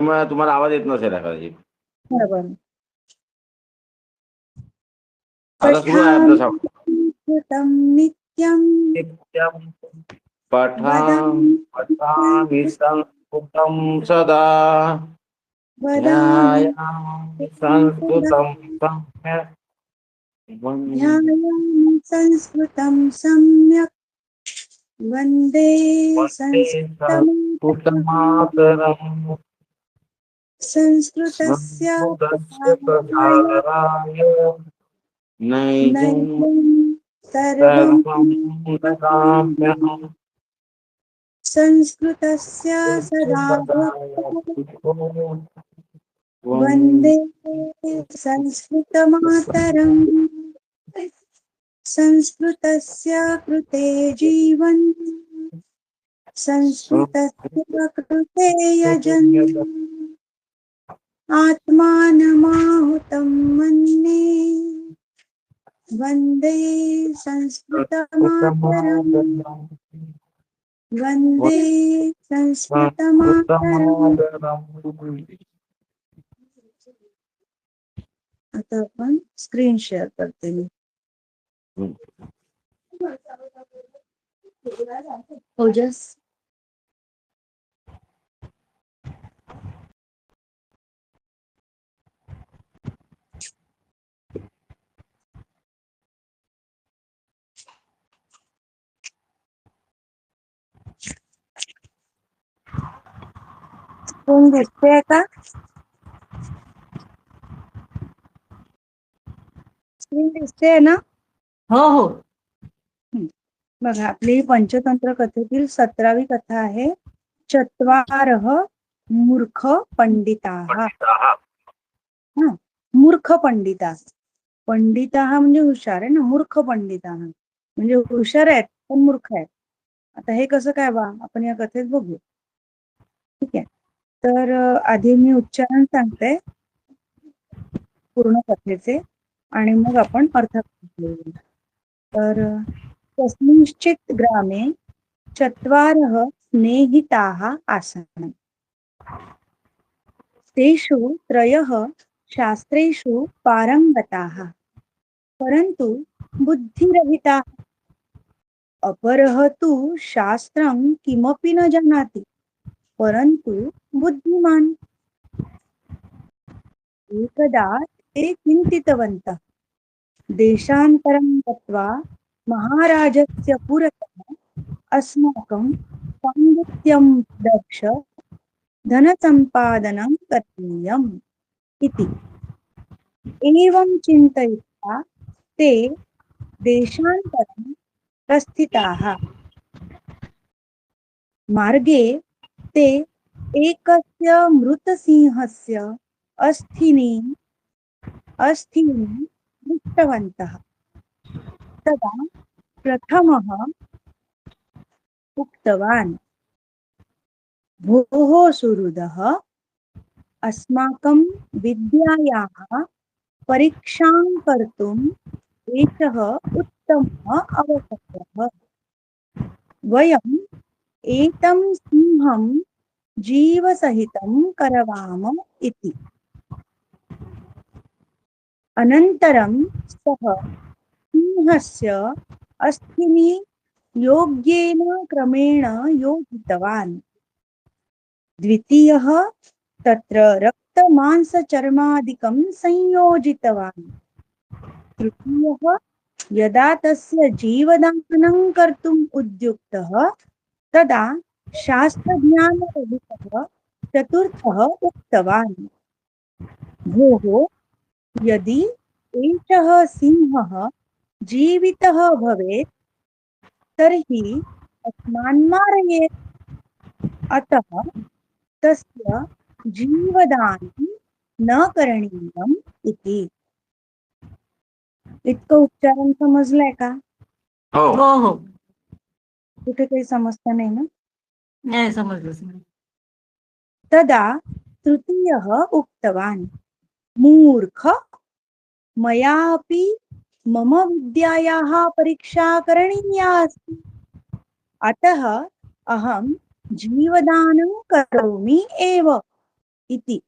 तुम्हाला आवाज येत नसेल कदाचित. बरोबर. आता सुरू आहे आपलं साऊंड. नित्यं पठामि संस्कृतं सदा ध्यायामि संस्कृतं सम्यक् ध्यायामि संस्कृतं सम्यक् वन्दे संस्कृतमातरम् संस्कृतस्य प्रसाराय नैजं सर्वं सर्वं ददाम्यहम्. संस्कृतस्य सदा वन्दे संस्कृतमातरम् संस्कृतस्य कृते जीवन् संस्कृतस्य कृते यजन् आत्मानमाहुतं मन्ये वन्दे संस्कृतमातरम् वन्दे संस्कृतमातरम्. आता आपण स्क्रीन शेअर करते मी. ओजस स्क्रीन दिसते का? स्क्रीन दिसते ना? हो हो. बघा, आपली पंचतंत्र कथेतील 17वी कथा आहे. चत्वारः मूर्ख पंडिताः. मूर्ख पंडिता. पंडिताः म्हणजे हुशार आहे ना. मूर्ख पंडिताः म्हणजे हुशार आहेत पण मूर्ख आहेत. आता हे कसं काय बा, आपण या कथेत बघू. ठीक आहे, तर आधी मी उच्चारण सांगते पूर्ण कथेचे आणि मग आपण अर्थात येऊ. तर कस्मिंश्चित् ग्रामे चत्वारः स्नेहिताः आसन्. तेषु त्रयः शास्त्रेषु पारंगताः परन्तु बुद्धिरहिताः. अपरः तु शास्त्रं किमपि न जानाति परन्तु बुद्धिमान्. एकदा ते चिन्तितवन्तः, देशान्तरं गत्वा महाराजस्य पुरतः अस्माकं पाण्डित्यं दक्ष धनसम्पादनं करणीयम् इति. एवं चिन्तयित्वा ते देशान्तरं प्रस्थिताः. मार्गे ते एकस्य मृतसिंहस्य अस्थीनि दृष्टवन्तः. तदा प्रथमः उक्तवान्, भोः सुहृदः, अस्माकं विद्यायाः परीक्षां कर्तुम् एषः उत्तमः अवसरः. वयम् एतं सिंहं जीवसहितं करवाम इति. अनन्तरं सः सिंहस्य अस्थीनि योग्येन क्रमेण योजितवान्. द्वितीयः तत्र रक्तमांसचर्मादिकं संयोजितवान्. तृतीयः यदा तस्य जीवदानं कर्तुम् उद्युक्तः तदा शास्त्रज्ञानरहितः चतुर्थः उक्तवान्, भोः, यदि एषः सिंहः जीवितः भवेत् तर्हि अस्मान् मारयेत्. अतः तस्य जीवदानं न करणीयम् इति. इतकं उच्चारण समजलंय का? हो हो हो. कुठे काही समजतं नाही ना? नाही समजलं. तदा तृतीयः उक्तवान्, मूर्ख, मयापि मम विद्यायाः परीक्षा करणीया अस्ति. अतः अहं जीवदानं करोमि एव इति।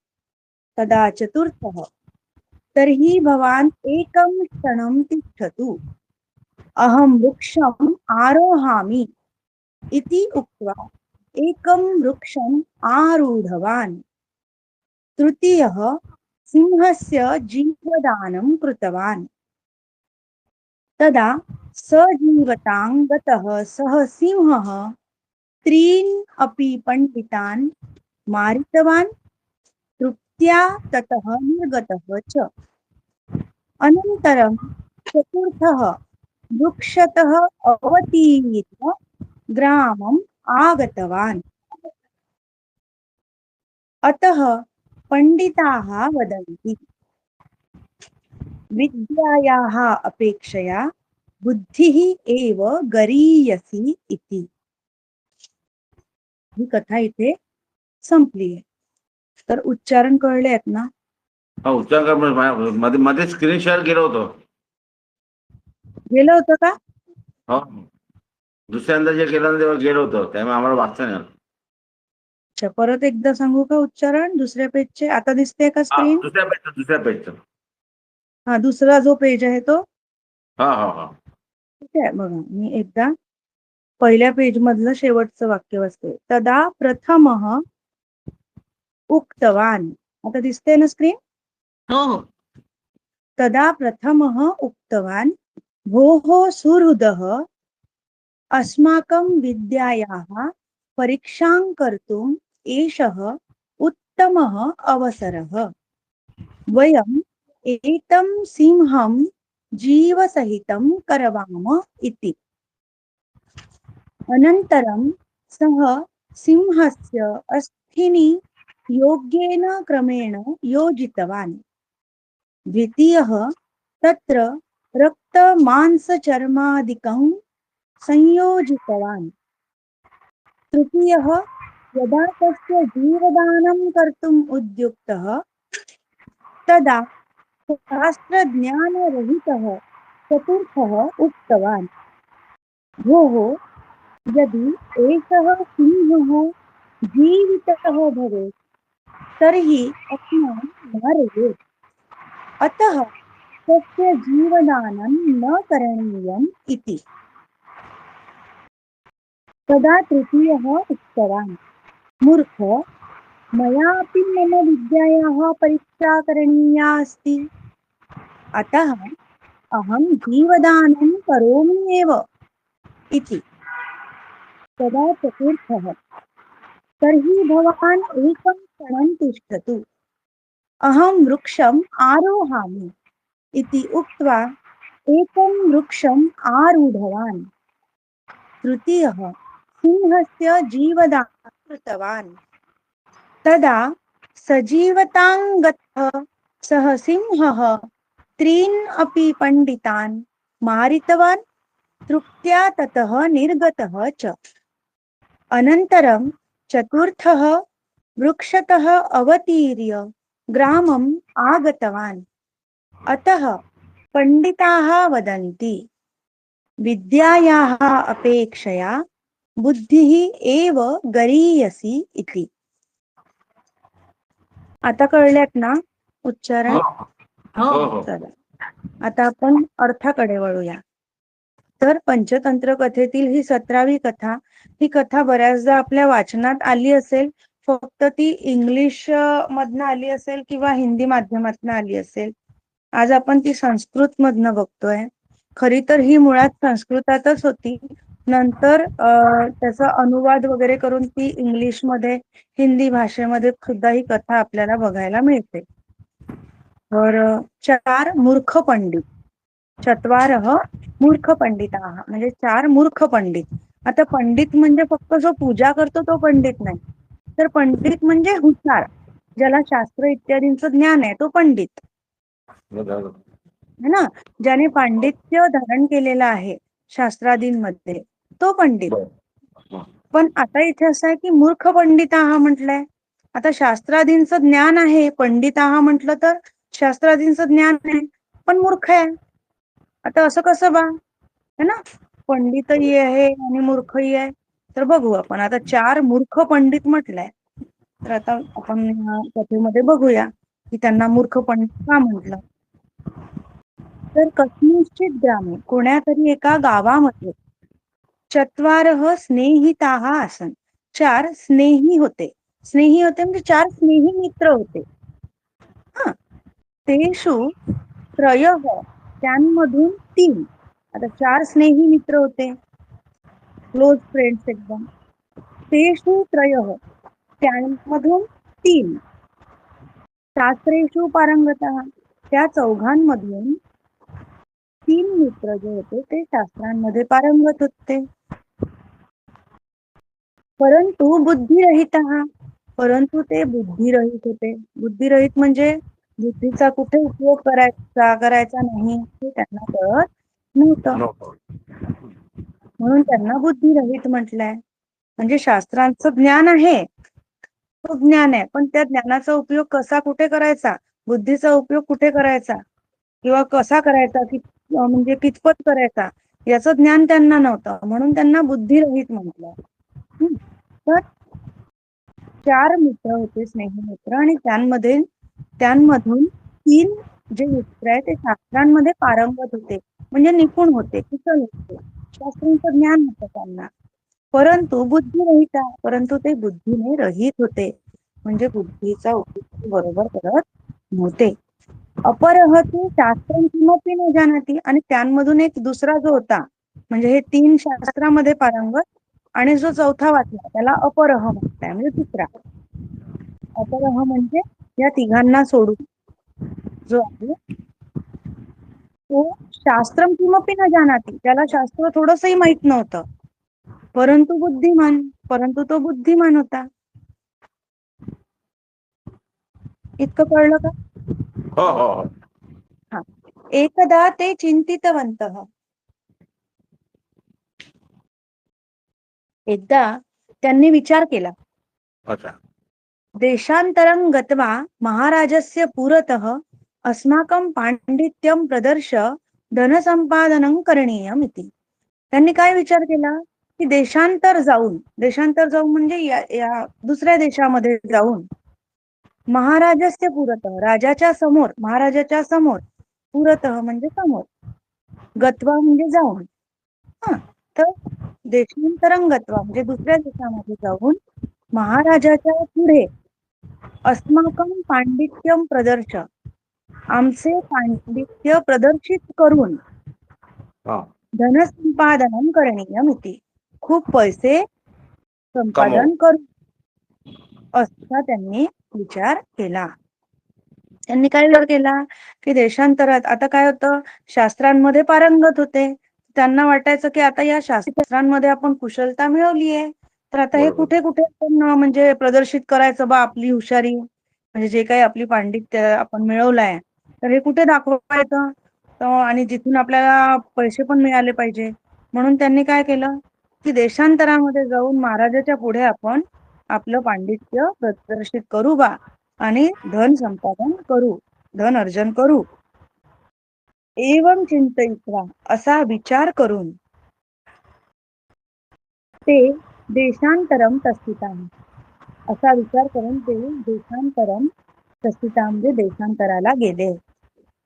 तदा चतुर्थः तर्हि भवान् एकं क्षणं तिष्ठतु, अहं वृक्षम् आरोहामि इति उक्त्वा एकं वृक्षम् आरूढवान्। तृतीयः सिंहस्य जीवदानं कृतवान्। तदा सजीवतां गतः सः सिंहः त्रीन् अपि पण्डितान् मारितवान्, तृप्त्या ततः निर्गतः च। अनन्तरं चतुर्थः वृक्षतः अवतीर्य ग्रामम् आगतवान्। अतः पण्डिताः वदन्ति, विद्यायाः अपेक्षया बुद्धिः एव गरीयसी इति। ही कथा इथे संपली आहे. तर उच्चारण कळले आहेत ना? हा उच्चार कर, मध्ये मध्ये स्क्रीन शेअर केलं होतं. गेलं होतं का? हो, दुसऱ्यांदा जे केलं ना तेव्हा गेलं होतं, त्यामुळे आम्हाला वाचता नाही आलं. अच्छा, परत एकदा सांगू का उच्चारण दुसऱ्या पेजचे? आता दिसते का हा, स्क्रीन? दुसऱ्या पेजचं. हा, दुसरा जो पेज आहे तो. हा हा हा. ठीक आहे, बघा मी एकदा पहिल्या पेज मधलं शेवटचं वाक्य वाचते. तदा प्रथमः उक्तवान. आता दिसते ना स्क्रीन? हो हो. तदा प्रथमः उक्तवान, भोः सुहृदः, अस्माकं विद्यायाः परीक्षां कर्तुम् एषः उत्तमः अवसरः। वयम् एतं सिंहं जीवसहितं करवाम इति। अनन्तरं सः सिंहस्य अस्थिनि योग्येन क्रमेण योजितवान्। द्वितीयः तत्र रक्तमांसचर्मादिकं संयोजितवान्। तृतीयः यदा तस्य जीवदानं कर्तुम् उद्युक्तः तदा शास्त्रज्ञानरहितः चतुर्थः उक्तवान्, भोः यदि एषः सिंहः जीवितः भवेत् तर्हि अस्मान् मारयेत्, अतः तस्य जीवदानं न करणीयम् इति। तदा तृतीयः उक्तवान्, मूर्ख, मयापि मम विद्यायाः परीक्षा करणीया अस्ति, अतः अहं जीवदानं करोमि एव इति। तदा चतुर्थः तर्हि भवान् एकं क्षणं तिष्ठतु, अहं वृक्षम् आरोहामि इति उक्त्वा एकं वृक्षम् आरूढवान्। तृतीयः सिंहस्य जीवदानं कृतवान्। तदा सजीवतां गतः सः सिंहः त्रीन् अपि पण्डितान् मारितवान्, तृप्त्या ततः निर्गतः च। अनन्तरं चतुर्थः वृक्षतः अवतीर्य ग्रामम् आगतवान्। अतः पण्डिताः वदन्ति, विद्यायाः अपेक्षया बुद्धिः एव गरीयसी इति। आता कळल्यात ना उच्चारण? हो हो हो. हो. चला आता आपण अर्थाकडे वळूया. तर पंचतंत्र कथेतील ही 17वी कथा, ही कथा बऱ्याचदा आपल्या वाचनात आली असेल, फक्त ती इंग्लिश मधनं आली असेल किंवा हिंदी माध्यमातनं आली असेल. आज आपण ती संस्कृत मधनं बघतोय. खरी तर ही मुळात संस्कृतातच होती, नंतर त्याचा अनुवाद वगैरे करून ती इंग्लिश मध्ये, हिंदी भाषेमध्ये सुद्धा ही कथा आपल्याला बघायला मिळते. तर 4 मूर्ख पंडित, चत्वारः मूर्ख पंडिताः म्हणजे 4 मूर्ख पंडित. आता पंडित म्हणजे फक्त जो पूजा करतो तो पंडित नाही, तर पंडित म्हणजे हुशार, ज्याला शास्त्र इत्यादींचं ज्ञान आहे तो पंडित है ना, ज्याने पांडित्य धारण केलेलं आहे शास्त्रादींमध्ये तो पंडित. पण आता इथे असं आहे की मूर्ख पंडिताः म्हटलंय. आता शास्त्रादींचं ज्ञान आहे, पंडिताः म्हटलं तर शास्त्रादींचं ज्ञान आहे पण मूर्ख आहे. आता असं कसं बा, है ना, पंडितही आहे आणि मूर्खही आहे. तर बघू आपण आता 4 मूर्ख पंडित म्हटलंय, तर आता आपण या कथेमध्ये बघूया की त्यांना मूर्ख पंडित का म्हटलं. तर कस्मिंश्चित ग्रामे, कोण्या तरी एका गावामध्ये चत्वारः स्नेहिताः आसन्, 4 स्नेही होते. स्नेही होते म्हणजे 4 स्नेही मित्र होते. हा, तेषु त्रयः, त्यांमधून 3. आता 4 स्नेही मित्र होते, क्लोज फ्रेंड्स एकदम. तेषु त्रयः, त्यांमधून 3. शास्त्रेषु पारंगतः, त्या चौघांमधून 3 मित्र जे होते ते शास्त्रांमध्ये पारंगत होते. परंतु बुद्धिरहितः, परंतु ते बुद्धिरहित होते. बुद्धिरहित म्हणजे बुद्धीचा कुठे उपयोग करायचा नाही हे त्यांना कळत नव्हतं, नको. म्हणून त्यांना बुद्धिरहित म्हटलंय. म्हणजे शास्त्रांचं ज्ञान आहे, तो ज्ञान आहे, पण त्या ज्ञानाचा उपयोग कसा कुठे करायचा, बुद्धीचा उपयोग कुठे करायचा किंवा कसा करायचा, म्हणजे कितपत करायचा, याचं ज्ञान त्यांना नव्हतं, म्हणून त्यांना बुद्धिरहित म्हटलं. तर 4 मित्र होते, स्नेही मित्र, आणि त्यांमधून 3 जे मित्र आहेत ते शास्त्रांमध्ये पारंगत होते, म्हणजे निपुण होते, कुशल होते, शास्त्रांचं ज्ञान होतं त्यांना. परंतु बुद्धिरहिता, परंतु ते बुद्धीने रहित होते, म्हणजे बुद्धीचा उपयोग बरोबर करत नव्हते. अपरः तु शास्त्रं किमपि न जानाति, आणि त्यांमधून एक दुसरा जो होता, म्हणजे हे 3 शास्त्रामध्ये पारंगत आणि जो चौथा वाचला त्याला अपरः म्हणताय, म्हणजे दुसरा. अपरः म्हणजे या तिघांना सोडून जो आहे तो शास्त्रं किमपि न जानाति, त्याला शास्त्र थोडंसही माहित नव्हतं, परंतु तो बुद्धिमान होता. इतकं कळलं का? हो हो हो. हा. एकदा ते चिंतितवन्तः, एकदा त्यांनी विचार केला. अच्छा. देशांतरं गत्वा महाराजस्य पुरतः अस्माकं पांडित्यं प्रदर्श धनसंपादनं करणीयम् इति. त्यांनी काय विचार केला की देशांतर जाऊन म्हणजे या दुसऱ्या देशामध्ये जाऊन महाराजस्य पुरतः, राजाच्या समोर, महाराजाच्या समोर, पुरतः म्हणजे समोर, गत्वा म्हणजे जाऊन. हा, तर देशांतरं गत्वा म्हणजे दुसऱ्या देशामध्ये जाऊन महाराजाच्या पुढे अस्माकं पांडित्यं प्रदर्श, आमचे पांडित्य प्रदर्शित करून हा. धनसंपादनं करणीयम् इति, खूप पैसे संपादन करू, असा त्यांनी विचार केला. त्यांनी काय विचार केला की देशांतरात आता काय होतं, शास्त्रांमध्ये पारंगत होते, त्यांना वाटायचं की आता या शास्त्रांमध्ये आपण कुशलता मिळवली आहे, तर आता हे बरोबर. कुठे कुठे आपण म्हणजे प्रदर्शित करायचं बा आपली हुशारी, म्हणजे जे काही आपली पांडित्य आपण मिळवलंय तर हे कुठे दाखवायचं, आणि जिथून आपल्याला पैसे पण मिळाले पाहिजे. म्हणून त्यांनी काय केलं की देशांतरामध्ये जाऊन महाराजाच्या पुढे आपण आपलं पांडित्य प्रदर्शित करू बा, आणि धन संपादन करू, धन अर्जन करू. एवं चिंतयित्वा, असा विचार करून ते देशांतरम तस्थिताम, असा विचार करून ते देशांतरम तस्थिताम म्हणजे देशांतराला गेले.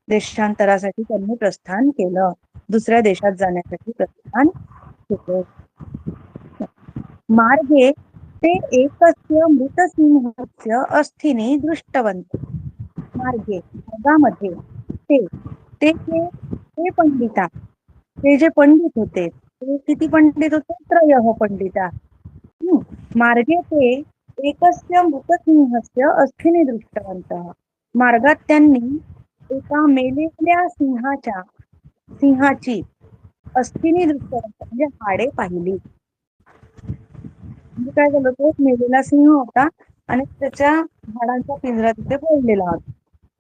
देशांतरासाठी त्यांनी प्रस्थान केलं, दुसऱ्या देशात जाण्यासाठी प्रस्थान केलं. मार्गे ते एकस्य मृतसिंहस्य अस्थिने दृष्टवंत. मार्गामध्ये ते पंडिता, ते जे पंडित होते ते किती पंडित होते, त्रयः पंडिता. मार्गे ते एकस्य मृतसिंहस्य अस्थिने दृष्टवन्तः, मार्गात त्यांनी एका मेलेल्या सिंहाची अस्थिने दृष्टवंत म्हणजे हाडे पाहिली. म्हणजे काय झालं, तो एक मेलेला सिंह होता आणि त्याच्या हाडांचा पिंजरा तिथे पडलेला होता,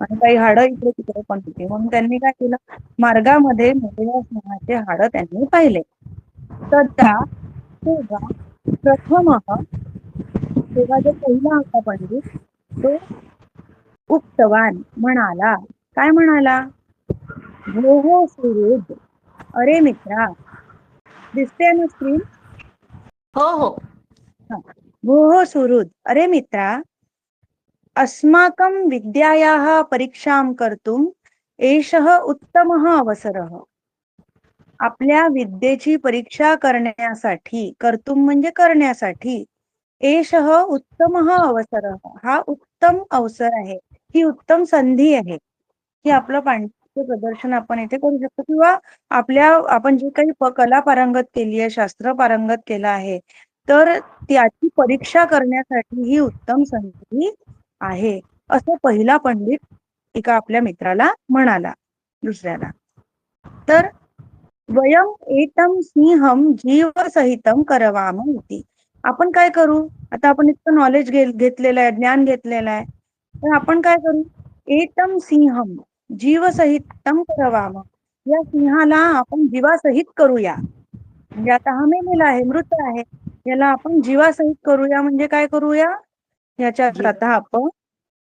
आणि काही हाडं इकडे तिकडे पण होती. म्हणून त्यांनी काय केलं, मार्गामध्ये मेलेल्या सिंहाचे हाडं त्यांनी पाहिले. तेव्हा तेव्हा जो पहिला होता पंडित तो उक्तवान म्हणाला, काय म्हणाला, भोः सुहृद, अरे मित्रा, दिसते ना स्क्रीन? हो हो. भोः सुहृद, अरे मित्रा, अस्माकं विद्यायाः परीक्षां कर्तुम् एषः उत्तमः अवसरः. आपल्या विद्येची परीक्षा करण्यासाठी, कर्तुम म्हणजे करण्यासाठी, एषः उत्तमः अवसरः, हा उत्तम अवसर आहे, ही उत्तम संधी आहे की आपलं पांडित्य प्रदर्शन आपण इथे करू शकतो. किंवा आपण जे काही कला पारंगत केली आहे, शास्त्र पारंगत केलं आहे, तर त्याची परीक्षा करण्यासाठी ही उत्तम संधी आहे, असं पहिला पंडित एका आपल्या मित्राला म्हणाला दुसऱ्याला. तर वयम एतम सिंहम जीवसहितम करवाम इति. आपण काय करू, आता आपण इतकं नॉलेज घेतलेलं आहे, ज्ञान घेतलेलं आहे, तर आपण काय करू, एतम सिंहम जीवसहितम करवाम, या सिंहाला आपण जीवासहित करूया. म्हणजे आता हा मेलेला आहे, मृत आहे, याला आपण जीवासहित करूया. म्हणजे काय करूया, याच्यात आता आपण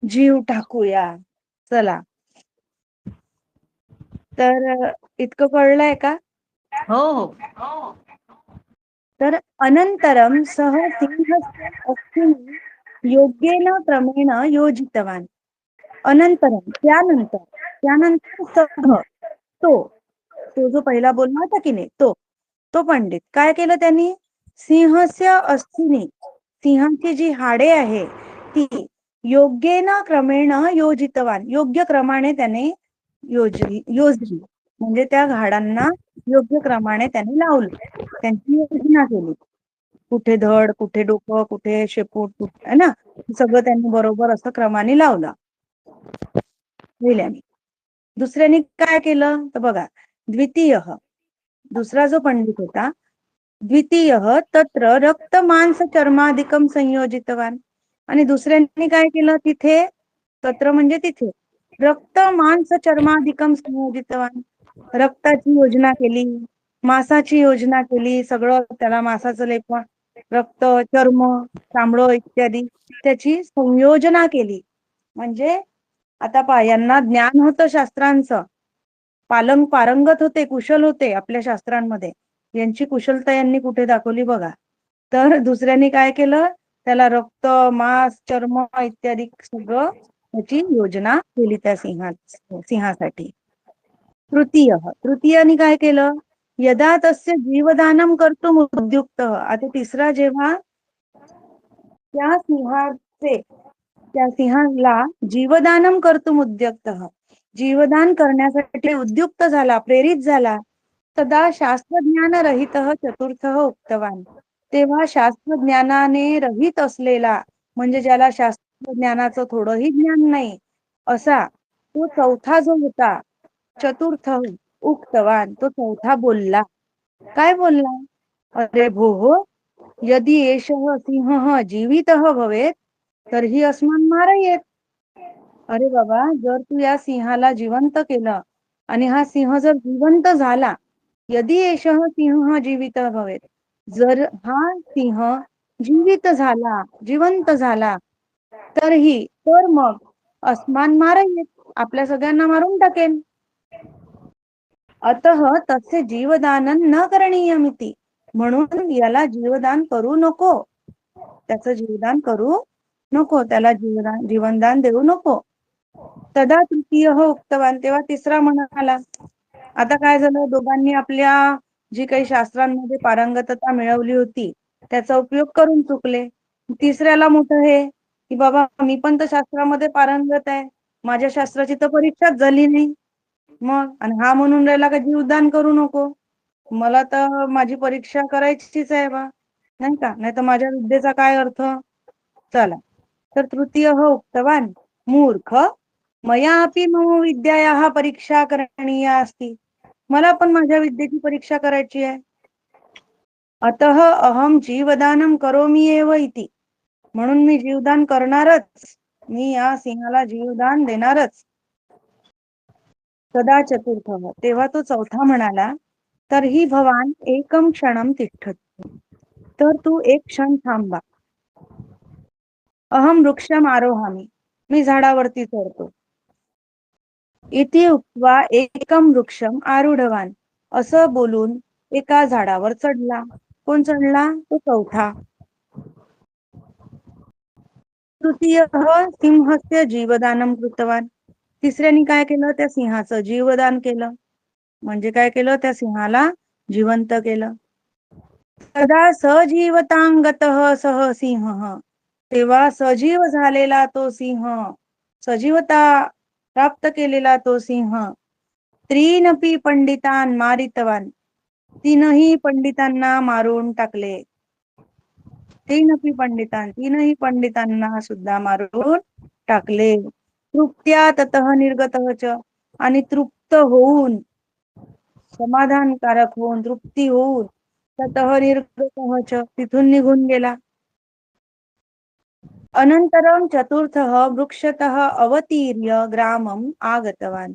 जीव टाकूया. चला, तर इतकं कळलंय का? हो हो. तर अनंतरम सह सिंहस्य अस्थिनी योग्येन क्रमेण योजितवान. अनंतरम त्यानंतर सह तो जो पहिला बोलला होता की नाही, तो पंडित काय केलं त्यांनी, सिंहस्य अस्थिनी, सिंहाची जी हाडे आहे ती योग्येन क्रमेण योजितवान, योग्य क्रमाने त्याने योजली. म्हणजे त्या हाडांना योग्य क्रमाने त्यांनी लावलं, त्यांची योजना केली. कुठे धड, कुठे डोकं, कुठे शेपूट, कुठे है ना, सगळं त्यांनी बरोबर असं क्रमाने लावलं पहिल्याने. दुसऱ्याने काय केलं तर बघा, दुसरा जो पंडित होता, द्वितीय तत्र रक्त मांस चर्मादिकम संयोजितवान. आणि दुसऱ्यांनी काय केलं, तिथे तत्र म्हणजे तिथे रक्त मांस चर्मादिकम संयोजितवान, रक्ताची योजना केली, मांसाची योजना केली, सगळं त्याला मांसाचं लेपन, रक्त, चर्म, चामडं इत्यादी त्याची संयोजना केली. म्हणजे आता पहा, यांना ज्ञान होतं शास्त्रांचं, पारंगत होते, कुशल होते आपल्या शास्त्रांमध्ये, यांची कुशलता यांनी कुठे दाखवली बघा. तर दुसऱ्यांनी काय केलं, त्याला रक्त, मांस, चर्म इत्यादी सगळं त्याची योजना केली त्या सिंहासाठी. तृतीयाने काय केलं, यदा तस्य जीवदानम कर्तुम उद्युक्त. आता तिसरा जेव्हा त्या सिंहाला जीवदानम कर्तुम उद्युक्त, जीवदान करण्यासाठी उद्युक्त झाला, प्रेरित झाला, तदा शास्त्रज्ञान रहित चतुर्थ उक्तवान. तेव्हा शास्त्रज्ञानाने रहित असलेला, म्हणजे ज्याला शास्त्रज्ञानाचं थोडंही ज्ञान नाही असा तो चौथा जो होता, चतुर्थ उक्तवान, तो चौथा बोलला. काय बोलला, अरे भोः यदि एषः सिंहः जीवितः भवेत् तर्हि अस्मान् मारयेत्. अरे बाबा, जर तू या सिंहाला जिवंत केलं आणि हा सिंह जर जिवंत झाला, यदि एषः सिंहः जीवितः भवेत्, जर हा सिंह जीवित झाला, जिवंत झाला, तर मग अस्मान मारयेत, आपल्या सगळ्यांना मारून टाकेल. अतः तस्य जीवदानं न करणीयमिति, म्हणून याला जीवदान करू नको, त्याचं जीवदान करू नको, त्याला जीवनदान देऊ नको. तदा तृतीय उक्तवान, तेव्हा तिसरा म्हणाला. आता काय झालं, दोघांनी आपल्या जी काही शास्त्रांमध्ये पारंगतता मिळवली होती त्याचा उपयोग करून चुकले. तिसऱ्याला मोठं हे की बाबा, मी पण तर शास्त्रामध्ये पारंगत आहे, माझ्या शास्त्राची तर परीक्षाच झाली नाही, मग आणि हा म्हणून राहिला का जीवदान करू नको. मला तर माझी परीक्षा करायचीच आहे बा, नाही का, नाही तर माझ्या विद्येचा काय अर्थ. चला, तर तृतीय उक्तवान, मूर्ख, मया अपि मम विद्यायाः परीक्षा करणीया अस्ति, मला पण माझ्या विद्येची परीक्षा करायची आहे. अतः अहम जीवदानं करोमि एव इति, म्हणून मी जीवदान करणारच, मी या सिंहाला जीवदान देणारच. तदा चतुर्थः, तेव्हा तो चौथा म्हणाला, तर्हि भवान एकम क्षणम तिष्ठतु, तर तू एक क्षण थांबा. अहम वृक्षम आरोहामी, मी झाडावरती चढतो. इति उक्त्वा एकम वृक्षम आरूढवान, असं बोलून एका झाडावर चढला. कोण चढला, तो चौथा. तृतीय सिंहस्य जीवदानं कृतवान. तिसऱ्याने काय केलं, त्या सिंहाचं जीवदान केलं. म्हणजे काय केलं, त्या सिंहाला जिवंत केलं. तदा सजीवतांगतः सह सिंह, तेव्हा सजीव झालेला तो सिंह, सजीवता प्राप्त केलेला तो सिंह, त्रीनपी पंडितान मारितवान, तीनही पंडितांना मारून टाकले. तीनही पंडितांना सुद्धा मारून टाकले. तृप्त्या ततः निर्गतः च, आणि तृप्त होऊन, समाधानकारक होऊन, तृप्ती होऊन, ततः निर्गतः च, तिथून निघून गेला. अनंतरम चतुर्थः वृक्षतः अवतीर्य ग्रामम आगतवान.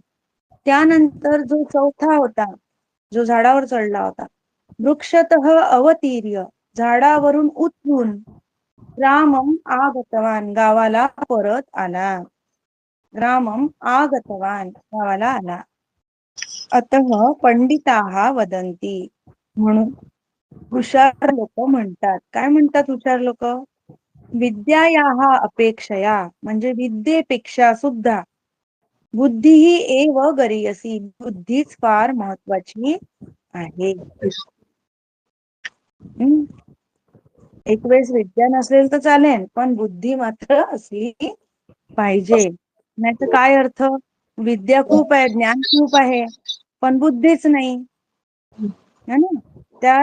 त्यानंतर जो चौथा होता, जो झाडावर चढला होता, वृक्षतः अवतीर्य, झाडावरून उतरून, ग्रामम आगतवान, गावाला परत आला. ग्रामम आगतवान, गावाला आला. अतः पंडिताः वदंती, म्हणून हुशार लोक म्हणतात. काय म्हणतात हुशार लोक? विद्यायाः अपेक्षया, म्हणजे विद्येपेक्षा सुद्धा, बुद्धी ही एव गरीयसी, बुद्धीच फार महत्वाची आहे. एक वेळेस विद्या नसेल तर चालेल, पण बुद्धी मात्र असली पाहिजे. नाहीतर काय अर्थ? विद्या खूप आहे, ज्ञान खूप आहे, पण बुद्धीच नाही, है ना? त्या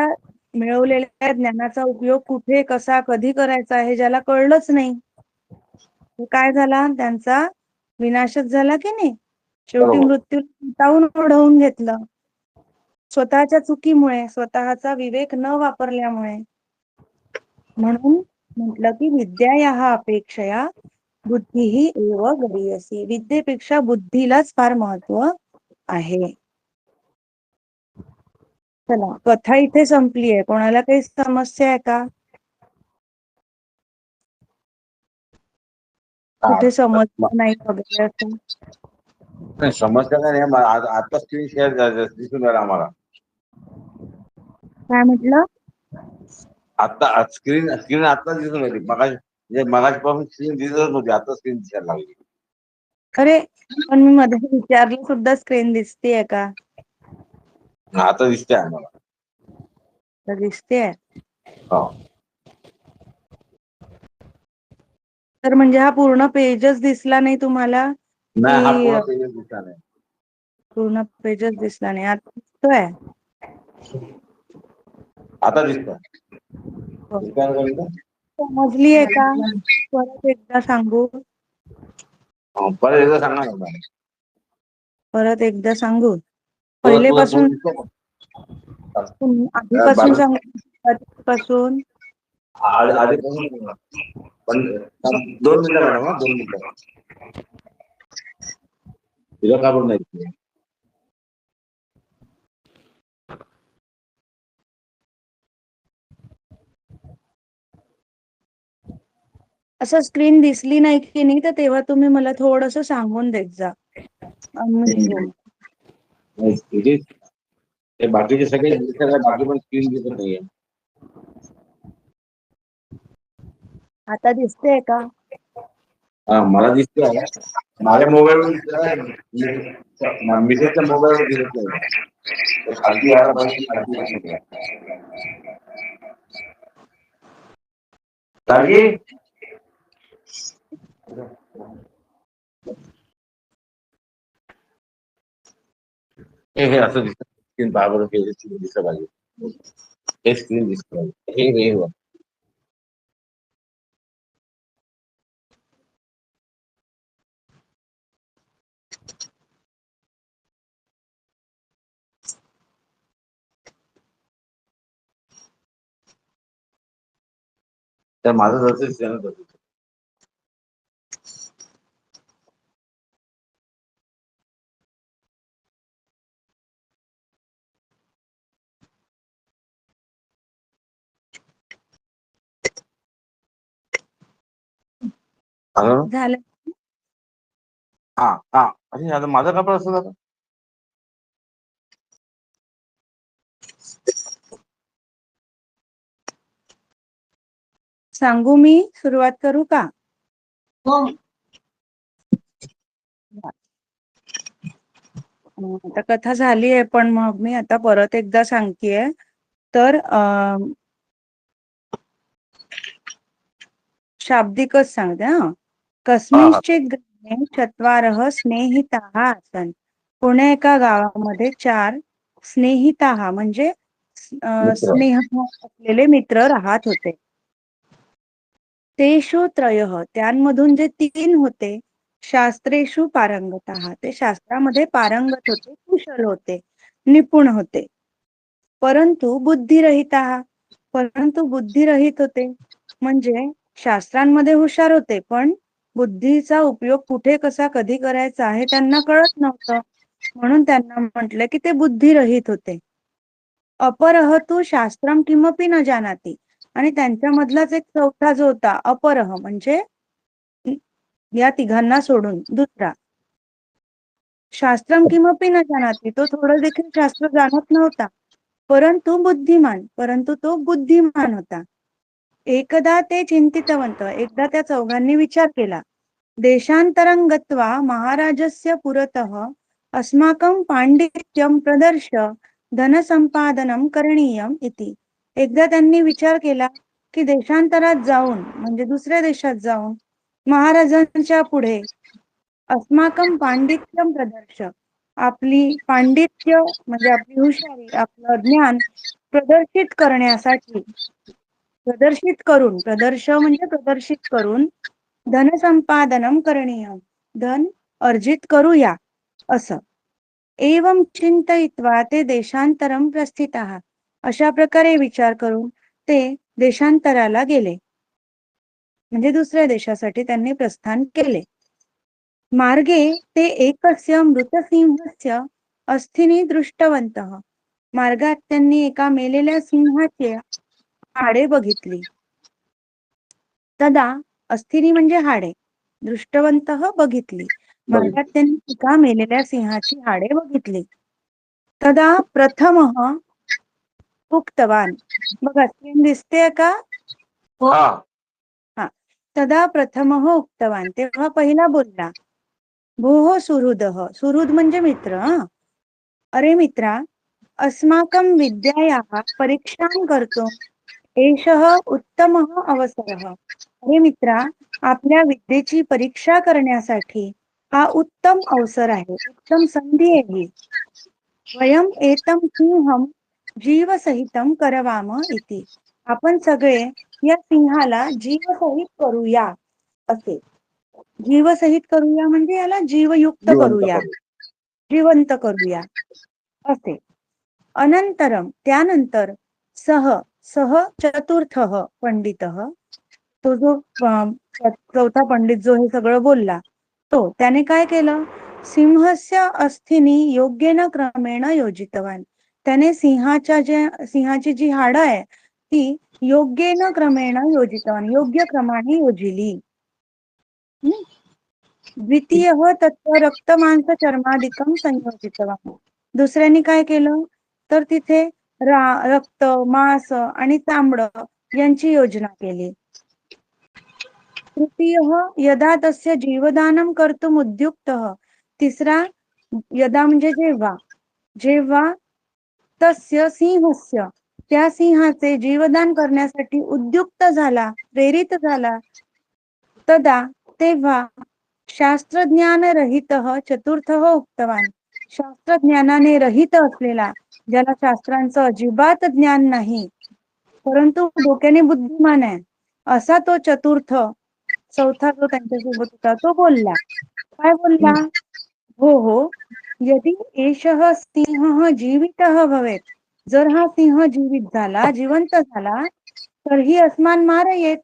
मिळवलेल्या ज्ञानाचा उपयोग कुठे, कसा, कधी करायचा हे ज्याला कळलंच नाही, तो काय झाला, त्यांचा विनाशच झाला की नाही. शेवटी बरोबर. मृत्यू स्वतःहून ओढवून घेतलं, स्वतःच्या चुकीमुळे, स्वतःचा विवेक न वापरल्यामुळे. म्हणून म्हटलं की विद्यायाः अपेक्षया बुद्धी एव गरीयसी, विद्येपेक्षा बुद्धीलाच फार महत्व आहे. चला, कथा इथे संपली आहे. कोणाला काही समस्या आहे का? कुठे समजलं नाही वगैरे असं? नाही, समस्या काय नाही. आता स्क्रीन शेअर दिसून राहिला आम्हाला. काय म्हटलं? आता स्क्रीन स्क्रीन आता दिसून राहिली. मगाचपासून स्क्रीन दिसतच नव्हती, आता स्क्रीन दिसायला लागली. अरे, पण मी मध्ये विचारलं सुद्धा, स्क्रीन दिसतेय का? आता दिसते आम्हाला. तर दिसतेय. हो. तर म्हणजे हा पूर्ण पेजच दिसला नाही तुम्हाला? नाही, हा की पूर्ण पेज दिसला नाही. पूर्ण पेजच दिसला नाही? आता दिसतोय? आता दिसतोय. समजलीये का? परत एकदा सांगू? परत एकदा सांगा ना. परत एकदा सांगू? पहिलेपासून, आधीपासून सांगू? आधीपासून आधीपासून पण 2 मिनिटं मॅडम, 2 मिनिटं. तुझं का पण नाही. असं स्क्रीन दिसली नाही की नाही, तर तेव्हा तुम्ही मला थोडस सांगून देत जा. बाकीचे सगळे दिसतात, बाकी पण स्क्रीन दिसत नाहीये. आता दिसतेय का? मला दिसते आहे. माझ्या मोबाईलवर मिसेसच्या मोबाईलवर दिसत नाही. खालती यायला पाहिजे, खालती दिसत नाही. तारगी हे असं दिसत स्क्रीन बरोबर दिसत पाहिजे. हे स्क्रीन दिसत पाहिजे. हे तर माझं जसं दिसतं ना तसं. झालं? हा हा. अरे आता माझं का पण असं झालं? सांगू मी? सुरुवात करू का? हो. आता कथा झाली आहे, पण मग मी आता परत एकदा सांगतेय. तर शाब्दिकच सांगते हा. कस्मिंश्चित ग्रामे चत्वारः स्नेहिताः आसन्. पुणे एका गावामध्ये 4 स्नेहिताः म्हणजे मित्र. स्नेह असलेले मित्र राहत होते. तेषु त्रयः त्यांमधून जे 3 होते, शास्त्रेषु पारंगताः ते शास्त्रामध्ये पारंगत होते, कुशल होते, निपुण होते. परंतु बुद्धिरहिताः परंतु बुद्धिरहित होते, म्हणजे शास्त्रांमध्ये हुशार होते, पण बुद्धीचा उपयोग कुठे कसा कधी करायचा हे त्यांना कळत नव्हतं. म्हणून त्यांना म्हटलं की ते बुद्धिरहित होते. अपरः तु शास्त्रम किमपि न जानाति, आणि त्यांच्यामधलाच एक चौथा जो होता अपरः म्हणजे या तिघांना सोडून दुसरा, शास्त्रम किमपि न जानाति, तो थोडं देखील शास्त्र जाणत नव्हता. परंतु तो बुद्धिमान होता. एकदा ते चिंतितवंत, एकदा त्या चौघांनी विचार केला. देशांतरं गत्वा महाराजस्य पुरतः अस्माकं पांडित्यं प्रदर्श धनसंपादनं करणीयम इति. एकदा त्यांनी विचार केला की देशांतरात जाऊन म्हणजे दुसऱ्या देशात जाऊन महाराजांच्या पुढे अस्माकं पांडित्यं प्रदर्श, आपली पांडित्य म्हणजे आपली हुशारी, आपलं ज्ञान प्रदर्शित करण्यासाठी, प्रदर्शित करून धनसंपादनं करणीयम, धन अर्जित करूया असं. एवं चिंतयित्वा ते देशांतरं प्रस्थिताः, अशा प्रकारे विचार करून ते देशांतराला गेले, म्हणजे दुसऱ्या देशासाठी त्यांनी प्रस्थान केले. मार्गे ते एकस्य मृतसिंहस्य अस्थिनी दृष्टवन्तः, मार्गात त्यांनी एका मेलेल्या सिंहाची हाडे बघितली. तदा अस्थिनी म्हणजे हाडे, दृष्टवंतः बघितली, मार्गात त्यांनी एका मेलेल्या सिंहाची हाडे बघितली. तदा प्रथमः उक्तवान, बघा स्क्रीन दिसते का? हा. तदा प्रथमः उक्तवान, तेव्हा पहिला बोलला. भोः सुहृदः, सुहृद म्हणजे मित्र. अरे मित्रा, अस्माकं विद्यायाः परीक्षां कर्तुम् एषः उत्तमः अवसरः. अरे मित्रा, आपल्या विद्येची परीक्षा करण्यासाठी हा उत्तम अवसर आहे, उत्तम संधी आहे ही. वयम् एतं सिंहं जीवसहितं करवाम इति, आपण सगळे या सिंहाला जीवसहित करूया असे. जीवसहित करूया म्हणजे याला जीवयुक्त करूया, जिवंत करूया असे. अनंतरम त्यानंतर सह चतुर्थः पंडितः, तो जो चौथा पंडित जो हे सगळं बोलला, तो त्याने काय केलं? सिंहस्य अस्थिनी योग्येन क्रमेण योजितवान, त्याने सिंहाची जी हाडं आहे ती योग्येन क्रमेण योजितवान, योग्य क्रमाने योजिली. द्वितीयः तत्र रक्तमांस चर्मादिकं संयोजितवान, दुसऱ्याने काय केलं तर तिथे रक्त, मांस आणि चामडं यांची योजना केली. तृतीयः यदा तस्य जीवदानं कर्तुम् उद्युक्तः, तिसरा यदा म्हणजे जेव्हा तस्य सिंहस्य, त्या सिंहाचे जीवदान करण्यासाठी उद्युक्त झाला, प्रेरित झाला. तदा तेव्हा शास्त्रज्ञानरहितः चतुर्थः उक्तवान, शास्त्रज्ञानाने रहित असलेला, ज्याला शास्त्रांचं अजिबात ज्ञान नाही परंतु डोक्याने बुद्धिमान आहे, असा तो चौथा जो त्यांच्यासोबत होता तो बोलला. काय बोलला? हो, यदि एषः सिंहः जीवितः भवेत्, जर हा सिंह जीवित झाला, जिवंत झाला, तर ही अस्मान मारयेत,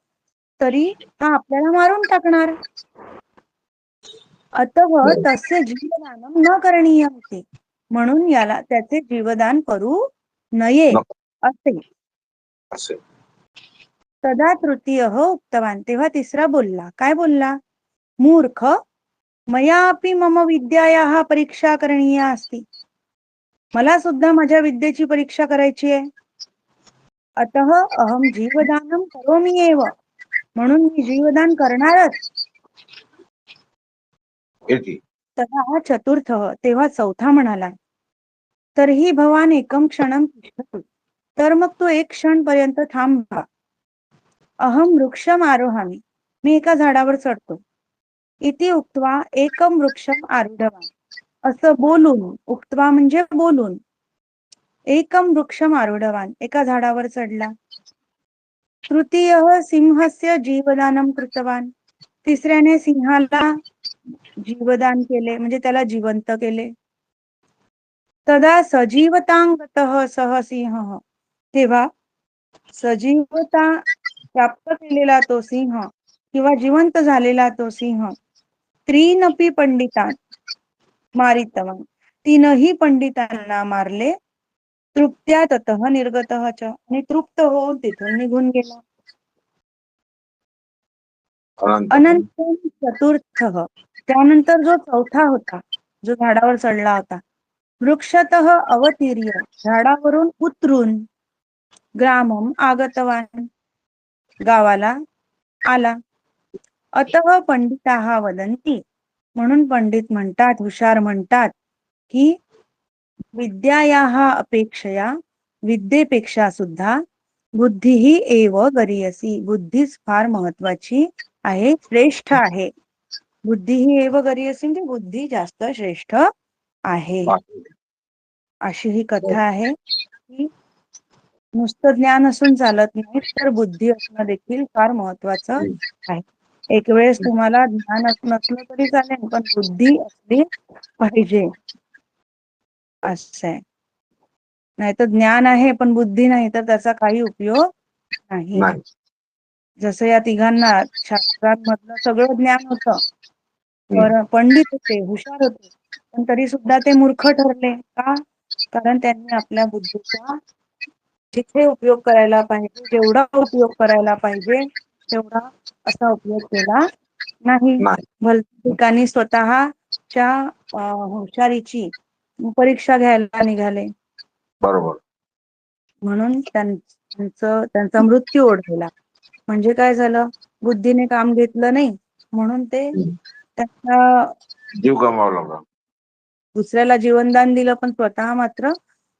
तरी हा आपल्याला मारून टाकणार. अतः तस्य जीवदानं न करणीयमिति, म्हणून याला त्याचे जीवदान करू नये असे. तदा तृतीयः उक्तवान, तेव्हा तिसरा बोलला. काय बोलला? मूर्ख, मयापि मम विद्यायाः परीक्षा करणीया अस्ति, मला सुद्धा माझ्या विद्येची परीक्षा करायची आहे. अतः अहम जीवदानं करोमि एव, म्हणून मी जीवदान करणारच. येते. तदा चतुर्थ तेव्हा चौथा म्हणाला, तरीही भवान एकम क्षणम तिष्ठतु. तर मग तो एक क्षण पर्यंत थांबा. अहम वृक्षम आरोहामी. मी एका झाडावर चढतो. इति उक्त्वा एकम वृक्षम आरूढवान. असं बोलून, उक्त्वा म्हणजे बोलून, एकम वृक्षम आरूढवान एका झाडावर चढला. तृतीय सिंहस्य जीवदानम कृतवान. तिसऱ्याने सिंहाला जीवदान केले म्हणजे त्याला जिवंत केले. तदा सजीवतांगतः सह सिंह. तेव्हा सजीवता प्राप्त केलेला तो सिंह किंवा जिवंत झालेला तो सिंह त्रीनपी पंडितान मारितवान. तीनही पंडितांना मारले. तृप्त्या ततः निर्गतः च. आणि तृप्त होऊन तिथून निघून गेला. अनंतर चतुर्थ. त्यानंतर जो चौथा होता, जो झाडावर चढला होता, वृक्षतः अवतीर्य झाडावरून उतरून ग्रामम आगतवान गावाला आला. अतः पंडिताः वदन्ति. म्हणून पंडित म्हणतात, हुशार म्हणतात की विद्यायाः अपेक्षया विद्येपेक्षा सुद्धा बुद्धी एव गरीयसी. बुद्धीच फार महत्वाची आहे, श्रेष्ठ आहे. बुद्धी ही एव गरीयसी म्हणजे बुद्धी जास्त श्रेष्ठ आहे. अशी ही कथा आहे की नुसतं ज्ञान असून चालत नाही, तर बुद्धी असणं देखील फार महत्वाचं आहे. एक वेळेस तुम्हाला ज्ञान नसलं तरी चालेल, पण बुद्धी असली पाहिजे असं आहे. नाही तर ज्ञान आहे पण बुद्धी नाही तर त्याचा काही उपयोग नाही. जसं या तिघांना शास्त्रांमधलं सगळं ज्ञान होतं, तर पंडित होते, हुशार होते, पण तरी सुद्धा ते मूर्ख ठरले. का? कारण त्यांनी आपल्या बुद्धीचा जिथे उपयोग करायला पाहिजे, जेवढा उपयोग करायला पाहिजे तेवढा असा उपयोग केला नाही. भलत्या ठिकाणी स्वतःच्या हुशारीची परीक्षा घ्यायला निघाले. बरोबर. म्हणून त्यांचा मृत्यू ओढवला. म्हणजे काय झालं, बुद्धीने काम घेतलं नाही म्हणून ते त्यांचा जीव गमावला लागला. दुसऱ्याला जीवनदान दिलं, पण स्वतः मात्र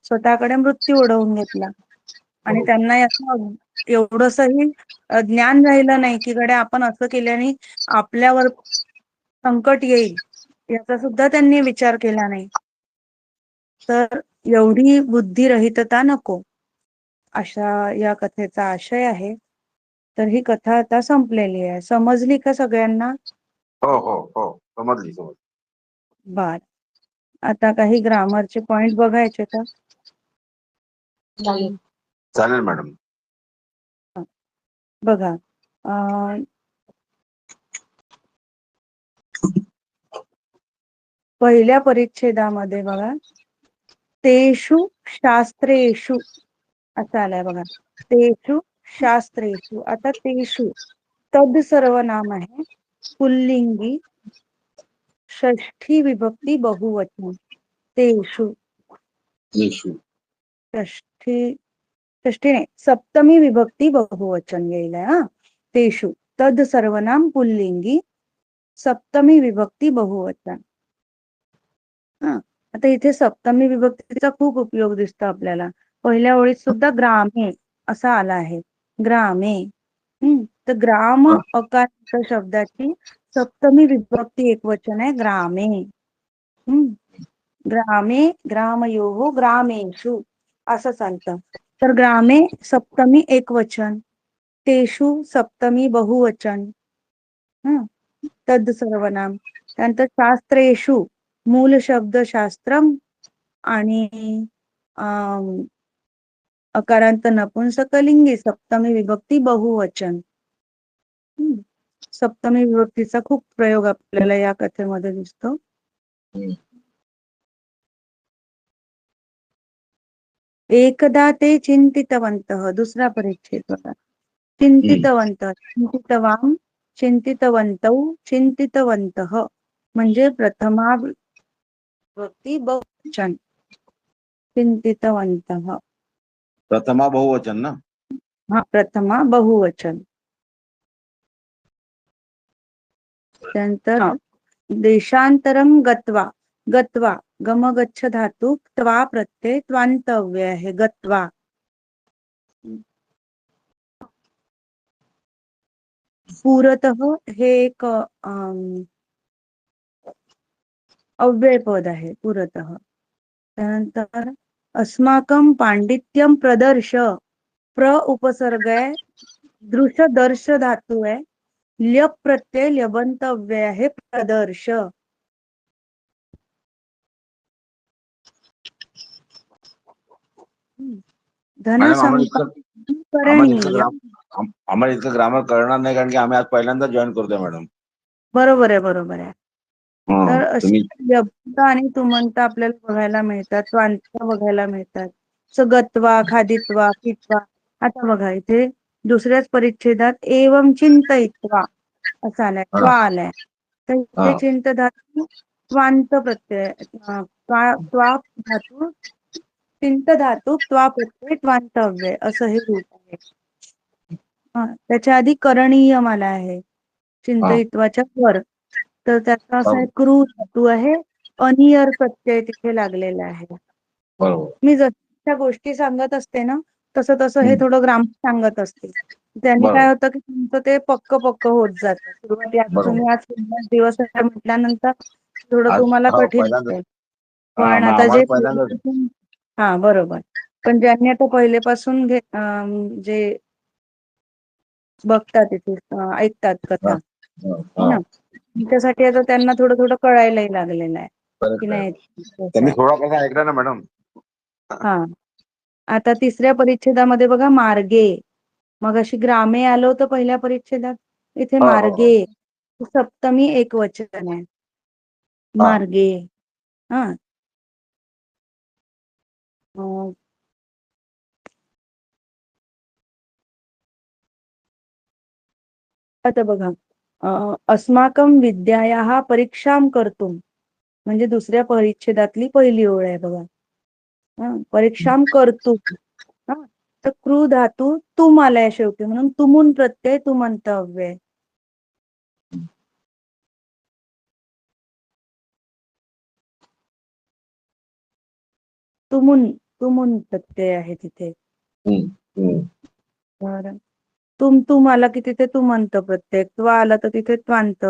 स्वतःकडे मृत्यू ओढवून घेतला. आणि त्यांना याचं एवढंसही ज्ञान राहिलं नाही की कडे आपण असं केल्याने आपल्यावर संकट येईल, याचा सुद्धा त्यांनी विचार केला नाही. तर एवढी बुद्धिरहितता नको, अशा या कथेचा आशय आहे. तर ही कथा आता संपलेली आहे. समजली का सगळ्यांना? हो हो हो, समजली. बर, आता काही ग्रामरचे पॉइंट बघायचे तर चालेल मॅडम. बघा, पहिल्या परिच्छेदामध्ये बघा, तेषु शास्त्रेषु असं आलंय बघा. तेषु शास्त्रेषु. आता तेषु तद सर्वनाम आहे, पुल्लिंगी, षष्ठी विभक्ती बहुवचन. तेषु षष्ठी नाही, सप्तमी विभक्ती बहुवचन येईल. हा, तेषु तद सर्वनाम पुल्लिंगी, सप्तमी विभक्ती बहुवचन. हा, आता इथे सप्तमी विभक्तीचा खूप उपयोग दिसतो आपल्याला. पहिल्या ओळीत सुद्धा ग्रामे असा आला आहे, ग्रामे. तर ग्राम अकार शब्दाची सप्तमी विभक्ती एकवचन आहे, ग्रामे. ग्रामे, ग्रामयोः, ग्रामेषु असं चालतं. तर ग्रामे सप्तमी एकवचन, तेषु सप्तमी बहुवचन. तद सर्वनाम. त्यानंतर शास्त्रेषु मूल शब्द शास्त्रम आणि अकारांत नपुंसकलिंगी, सप्तमी विभक्ती बहुवचन. सप्तमी विभक्तीचा खूप प्रयोग आपल्याला या कथेमध्ये दिसतो. एकदा ते चिंतितवन्तः. दुसरा परिच्छेद बघा, चिंतितवन्तः, चिंतितवान, चिंतितवन्तौ, चिंतितवन्तः म्हणजे प्रथमा विभक्ती बहुवचन, चिंतितवन्तः. प्रथमा बहुवचन ना? हा, प्रथमा बहुवचन. त्यानंतर देशांतरम गत्वा, गत्वा गम गच्छ धातू त्वा प्रत्यय त्वांतव्य आहे गत्वा. पुरतः हे एक अव्यय पद आहे पुरतः. त्यानंतर अस्माकं पांडित्यम प्रदर्श, प्र उपसर्ग आहे, दृश दर्श धातू आहे, ल्यप प्रत्यय ल्यबंत अव्यय आहे प्रदर्श. धन मॅडम संकरणीय. आम्हाला इतकं ग्रामर कळणार नाही, कारण की आम्ही आज पहिल्यांदा जॉईन करतोय मॅडम. बरोबर आहे, बरोबर आहे. तर तुम्ही अशी ल्यबंत आणि तुमंत आपल्याला बघायला मिळतात, स्वांत बघायला मिळतात. सगत्वा, खादित्वा, कित्वा. आता बघा इथे दुसऱ्याच परिच्छेदात एवं चिंतयित्वा असा आलाय, त्वा आलाय. तर इथे चिंत धातू स्वांत प्रत्यय, त्वा धातू चिंत धातू त्वा प्रत्यय त्वांतव्य असं हे रूप आहे. त्याच्या आधी करणीयम आला आहे चिंतयित्वाच्या वर. तर त्याचा असा आहे क्रू धातू आहे, अनियर प्रत्यय तिथे लागलेला आहे. मी जशा गोष्टी सांगत असते ना तसं तसं हे थोडं ग्रामर सांगत असते. त्यांनी काय होतं की तुमचं ते पक्क होत जातं. सुरुवाती आता तुम्ही आज दिवस म्हटल्यानंतर थोडं तुम्हाला कठीण असेल, पण आता जे बरोबर. पण ज्यांनी आता पहिलेपासून जे बघतात तिथे ऐकतात कथा ना, त्यासाठी आता त्यांना थोडं थोडं कळायलाही लागलेलं आहे की नाही. त्यांनी थोडा कसा ऐकला ना मॅडम. आता तिसऱ्या परिच्छेदामध्ये बघा मार्गे, मग अशी ग्रामे आलं होतं पहिल्या परिच्छेदात, इथे मार्गे सप्तमी एक वचन आहे मार्गे. आता बघा अस्माकं विद्यायाः परीक्षां कर्तुं, म्हणजे दुसऱ्या परिच्छेदातली पहिली ओळ आहे बघा. परीक्षां कर्तुं. तर क्रू धातू तुम आलाय शेवटी, म्हणून तुमून प्रत्यय तुमंतव्य. तुमून प्रत्यय आहे तिथे. बरं. तुम आला की तिथे तुमंत प्रत्यय, त्वा आला तर तिथे त्वांत.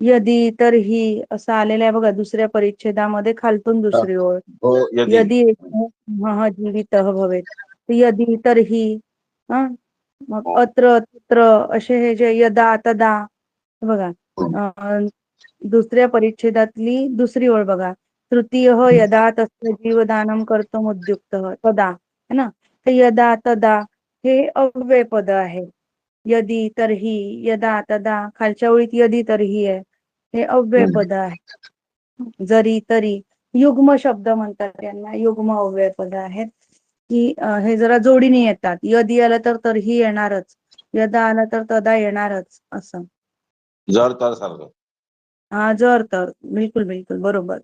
यदि तर ही असं आलेलं आहे बघा दुसऱ्या परिच्छेदामध्ये खालतून दुसरी ओळ. यदि जीवित भवेत, यदि तर ही. मग अत्र तत्र असे हे जे यदा तदा बघा, दुसऱ्या परिच्छेदातली दुसरी ओळ बघा. तृतीय यदा तस्य जीवदानं कर्तुम् उद्युक्तः तदा है ना. तर यदा तदा हे अव्यय पद आहे. यदि तर्हि, यदा तदा, खालच्या ओळीत यदि तर्हि आहे, हे अव्यय पद आहे. जरी तरी युग्म शब्द म्हणतात यांना, युग्म अव्यय पद आहेत की हे जरा जोडीने येतात. यदि आलं तर तर्हि येणारच, यदा आलं तर तदा येणारच असं. जर तर सारखं. जर तर, बिलकुल बिलकुल बरोबर.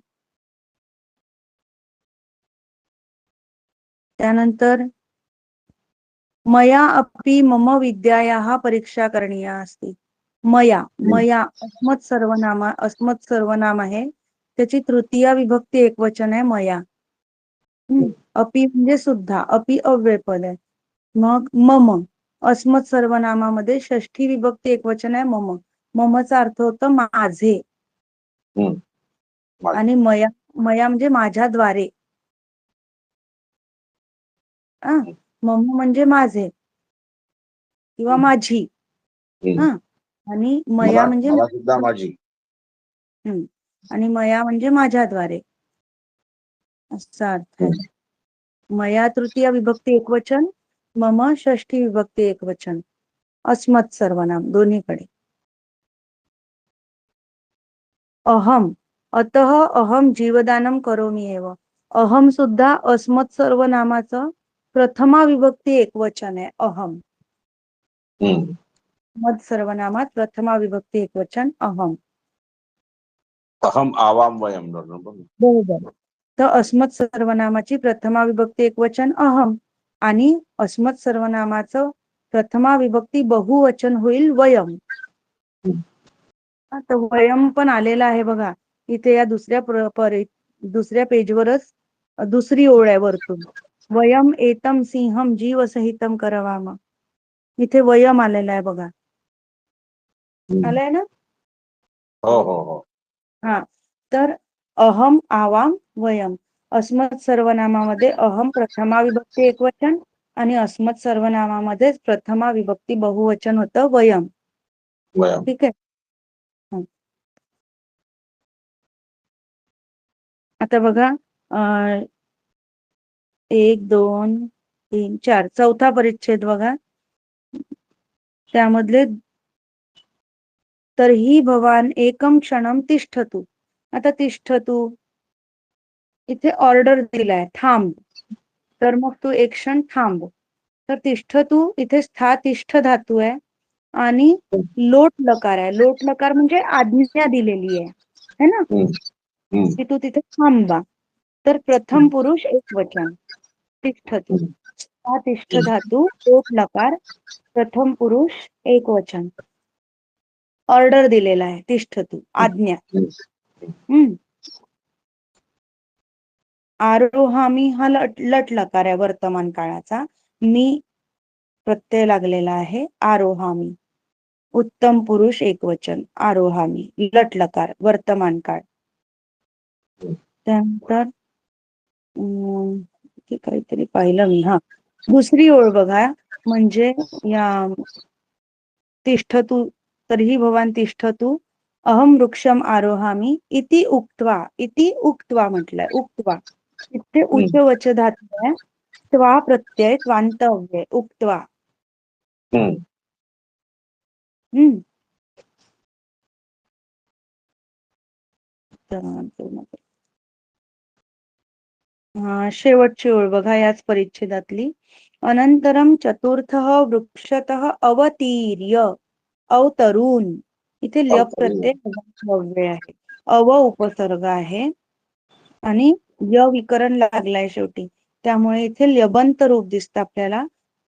त्यानंतर मया अपि मम विद्यायाः परीक्षा करणीया अस्ति. मया, मया अस्मत् सर्वनाम आहे, त्याची तृतीया विभक्ती एकवचन आहे मया. अपि म्हणजे सुद्धा, अपि अव्यय पद आहे. मग मम, अस्मत् सर्वनामामध्ये षष्ठी विभक्ती एकवचन आहे मम. ममचा अर्थ होतो माझे. आणि मया म्हणजे माझ्याद्वारे. मम म्हणजे माझे किंवा माझी. आणि मया म्हणजे माझी. आणि मया म्हणजे माझ्याद्वारे असा अर्थ आहे. मया तृतीय विभक्ती एकवचन, मम षष्ठी विभक्ती एकवचन, अस्मत् सर्वनाम दोन्हीकडे. अहम, अतः अहम जीवदानं करोमि एव. अहम सुद्धा अस्मत् सर्वनामाचं प्रथमा विभक्ती एकवचन आहे अहम. मद सर्वनामात प्रथमा विभक्ती एकवचन अहम. अहम आवाम वयम. बरोबर. तर अस्मत् सर्वनामाची प्रथमा विभक्ती एकवचन अहम आणि अस्मत् सर्वनामाचं प्रथमा विभक्ती बहुवचन होईल वयम. तर वयम पण आलेला आहे बघा इथे या दुसऱ्या पेजवरच दुसरी ओळ आहे वरतून. वयम एतम सिंहम जीव सहितम करवाम. इथे वयम आलेला आहे बघा. आलाय ना? हो हो हो. हा, तर अहम आवाम वयम. अस्मत् सर्वनामामध्ये अहम प्रथमा विभक्ती एकवचन आणि अस्मत् सर्वनामामध्ये प्रथमा विभक्ती बहुवचन होतं वयम. वयम. ठीक आहे. आता बघा 1 2 3 4 चौथा परिच्छेद बघा. त्यामधले तर्हि भवान एकम क्षणम तिष्ठतु. आता तिष्ठतु इथे ऑर्डर दिलाय थांब, तर मग तू एक क्षण थांब. तर तिष्ठतु इथे स्था तिष्ठ धातू आहे आणि लोट लकार आहे. लोट लकार म्हणजे आज्ञा दिलेली आहे, है ना, की तू तिथे थांबा. तर प्रथम पुरुष एक वचन तिष्ठतु. स्था तिष्ठ धातू लोट लकार प्रथम पुरुष एक वचन. ऑर्डर दिलेला आहे तिष्ठतु, आज्ञा. आरोहामी हा लट लकार आहे वर्तमान काळाचा. मी प्रत्यय लागलेला आहे आरोहामी. उत्तम पुरुष एक वचन आरोहामी लट लकार वर्तमान काळ. त्यानंतर काहीतरी पाहिलं मी. हा, दुसरी ओळ बघा. म्हणजे या तिष्ठतु तर्हि भवान तिष्ठतु अहम वृक्षम आरोहामी इति उक्त्वा म्हटलंय. उक्त्वा इथे उच्चवच धातू आहे. त्वा प्रत्यय त्वांत अव्यय उक्त्वा. शेवटची ओळ बघा याच परिच्छेदातली. अनंतरम चतुर्थः वृक्षतः अवतीर्य अवतरून. इथे ल्य प्रत्यय अव्यय आहे. अव उपसर्ग आहे आणि य विकरण लागलाय शेवटी, त्यामुळे इथे ल्यबंत रूप दिसतं आपल्याला.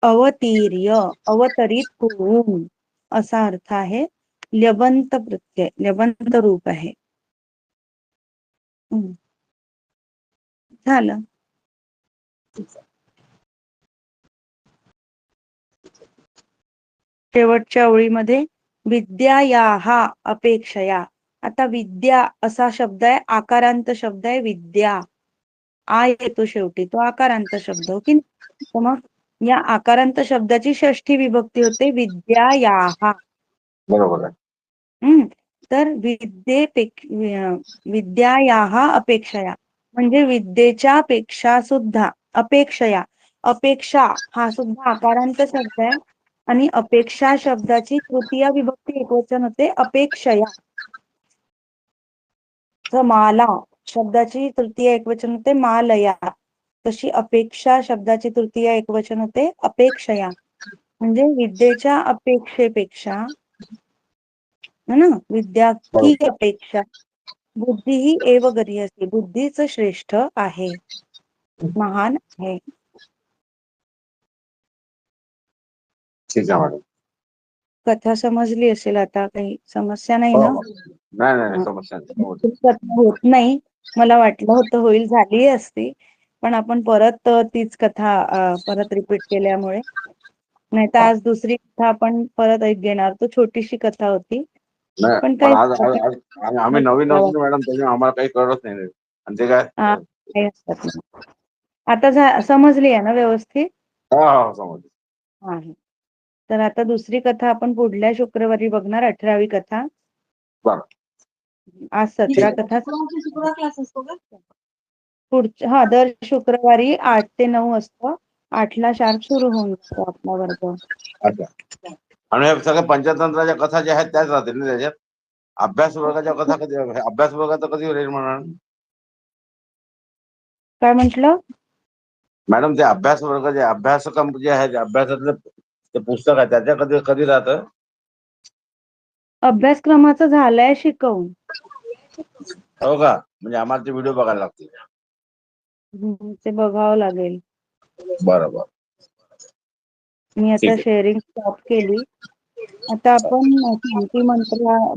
अवतीर्य अवतरित होऊन असा अर्थ आहे. ल्यबंत प्रत्यय ल्यबंत रूप आहे. झालं. शेवटच्या ओळीमध्ये विद्यायाः अपेक्षया. आता विद्या असा शब्द आहे, आकारांत शब्द आहे. विद्या आ येतो शेवटी, तो आकारांत शब्द हो की. मग या आकारांत शब्दाची षष्ठी विभक्ती होते विद्यायाः. बरोबर आहे. तर विद्यायाः अपेक्षया म्हणजे विद्येच्या पेक्षा सुद्धा. अपेक्षया, अपेक्षा हा सुद्धा आकारांत शब्द आहे आणि अपेक्षा शब्दाची तृतीय विभक्ती एकवचन होते अपेक्षया. माला शब्दाची तृतीय एकवचन होते मालया. तशी अपेक्षा शब्दाची तृतीय एकवचन होते अपेक्षया. म्हणजे विद्येच्या अपेक्षेपेक्षा, है ना, विद्या की अपेक्षा बुद्धी ही एव गरीयसी. बुद्धीच श्रेष्ठ आहे, महान आहे. ठीक आहे मॅडम. कथा समजली असेल आता, काही समस्या नाही ना? नाही समस्या होत नाही. मला वाटलं होतं होईल, झाली असती, पण आपण परत तीच कथा परत रिपीट केल्यामुळे. नाही तर आज दुसरी कथा आपण परत ऐक घेणार. तो छोटीशी कथा होती, पण पण काही आज आम्ही नवीन असतो मॅडम, त्यामुळे आम्हाला काही कळत नाही. आणि ते काय आता समजली आहे ना व्यवस्थित? हा समजली. आहे. तर आता दुसरी कथा आपण पुढल्या शुक्रवारी बघणार, 18वी कथा. आज 17 कथा. पुढच्या दर शुक्रवारी 8 ते 9 असतं. 8ला शार्प सुरू होऊन जातो आपला वर्ग. अच्छा. आणि सगळ्या पंचतंत्राच्या कथा ज्या आहेत त्याच राहतील ना त्याच्यात? अभ्यास वर्गाच्या कथा कधी, अभ्यास वर्गाचं कधी होईल म्हणा? काय म्हंटल मॅडम? ते अभ्यास वर्ग जे अभ्यासक्रम जे आहे, अभ्यासातलं ते पुस्तक आहे, त्याच्या कधी राहतं? अभ्यासक्रमाचं झालंय शिकवून. हो का? म्हणजे आम्हाला ते व्हिडिओ बघायला लागतील. ते बघावं लागेल. बरोबर. मी ठीक आता आहे. शेअरिंग स्टॉप केली. आता आपण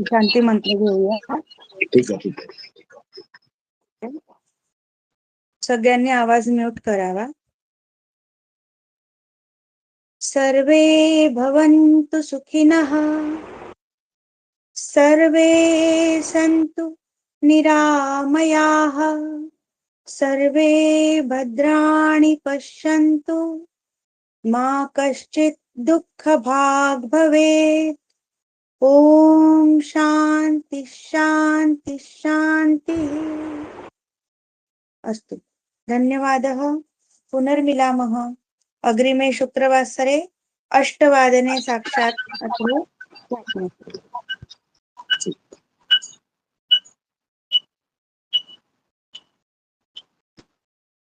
शांती मंत्र घेऊया. ठीक आहे, ठीक आहे. सगळ्यांनी आवाज म्यूट करावा. सर्वे भवन्तु सुखिनः, सर्वे सन्तु निरामयाः, सर्वे भद्राणि पश्यन्तु, मा कश्चित् दुःखभाग् भवेत्. ॐ शान्ति शान्ति शान्तिः अस्तु. धन्यवादः. पुनर्मिलामः अग्रिमे शुक्रवासरे 8 वादने साक्षात् अत्र।